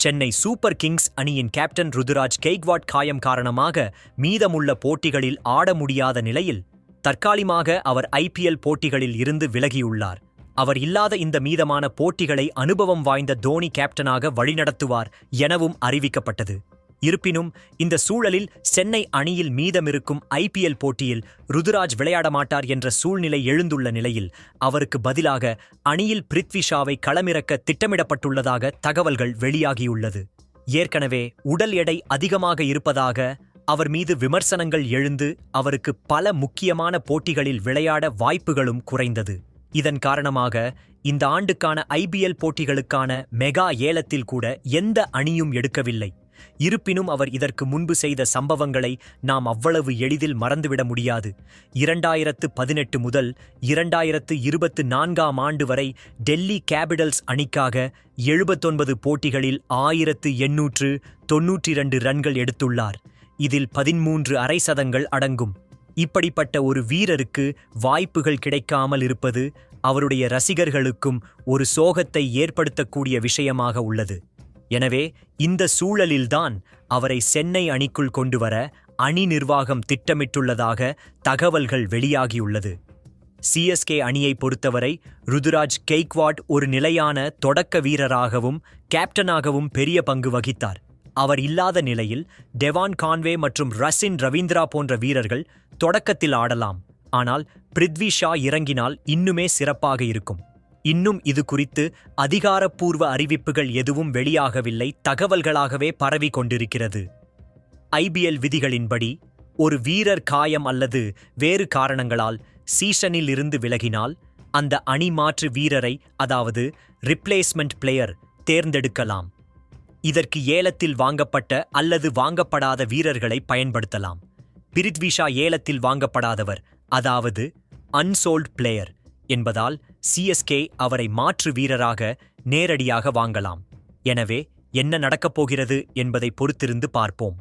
Chennai super Kings அணியின் captain Ruturaj Gaikwad காயம் காரணமாக மீதமுள்ள போட்டிகளில் ஆட முடியாத நிலையில் தற்காலிகமாக அவர் IPL போட்டிகளில் இருந்து விலகியுள்ளார். அவர் இல்லாத இந்த மீதமான போட்டிகளை அனுபவம் வாய்ந்த தோனி கேப்டனாக வழிநடத்துவார் எனவும் அறிவிக்கப்பட்டது. இருப்பினும் இந்த சூழலில் சென்னை அணியில் மீதமிருக்கும் IPL போட்டியில் ருதுராஜ் விளையாட மாட்டார் என்ற சூழ்நிலை எழுந்துள்ள நிலையில் அவருக்கு பதிலாக அணியில் பிருத்வி ஷாவை களமிறக்க திட்டமிடப்பட்டுள்ளதாக தகவல்கள் வெளியாகியுள்ளது. ஏற்கனவே உடல் எடை அதிகமாக இருப்பதாக அவர் மீது விமர்சனங்கள் எழுந்து அவருக்கு பல முக்கியமான போட்டிகளில் விளையாட வாய்ப்புகளும் குறைந்தது. இதன் காரணமாக இந்த ஆண்டுக்கான IPL போட்டிகளுக்கான மெகா ஏலத்தில் கூட எந்த அணியும் எடுக்கவில்லை. இருப்பினும் அவர் இதற்கு முன்பு செய்த சம்பவங்களை நாம் அவ்வளவு எளிதில் மறந்துவிட முடியாது. 2018 முதல் 2024 ஆண்டு வரை டெல்லி கேபிட்டல்ஸ் அணிக்காக 79 போட்டிகளில் 1892 ரன்கள் எடுத்துள்ளார். இதில் 13 அரை சதங்கள் அடங்கும். இப்படிப்பட்ட ஒரு வீரருக்கு வாய்ப்புகள் கிடைக்காமல் இருப்பது அவருடைய ரசிகர்களுக்கும் ஒரு சோகத்தை ஏற்படுத்தக்கூடிய விஷயமாக உள்ளது. எனவே இந்த சூழலில்தான் அவரை சென்னை அணிக்குள் கொண்டுவர அணி நிர்வாகம் திட்டமிட்டுள்ளதாக தகவல்கள் வெளியாகியுள்ளது. CSK அணியை பொறுத்தவரை ருதுராஜ் கெய்க்வாட் ஒரு நிலையான தொடக்க வீரராகவும் கேப்டனாகவும் பெரிய பங்கு வகித்தார். அவர் இல்லாத நிலையில் டெவான் கான்வே மற்றும் ரசின் ரவீந்திரா போன்ற வீரர்கள் தொடக்கத்தில் ஆடலாம். ஆனால் பிருத்வி ஷா இறங்கினால் இன்னுமே சிறப்பாக இருக்கும். இன்னும் இது குறித்து அதிகாரப்பூர்வ அறிவிப்புகள் எதுவும் வெளியாகவில்லை, தகவல்களாகவே பரவி கொண்டிருக்கிறது. IPL விதிகளின்படி ஒரு வீரர் காயம் அல்லது வேறு காரணங்களால் சீசனில் இருந்து விலகினால் அந்த அணி மாற்று வீரரை, அதாவது ரிப்ளேஸ்மெண்ட் பிளேயர் தேர்ந்தெடுக்கலாம். இதற்கு ஏலத்தில் வாங்கப்பட்ட அல்லது வாங்கப்படாத வீரர்களை பயன்படுத்தலாம். பிருத்வி ஷா ஏலத்தில் வாங்கப்படாதவர், அதாவது அன்சோல்ட் பிளேயர் என்பதால் CSK அவரை மாற்று வீரராக நேரடியாக வாங்கலாம். எனவே என்ன நடக்கப் போகிறது என்பதை பொறுத்திருந்து பார்ப்போம்.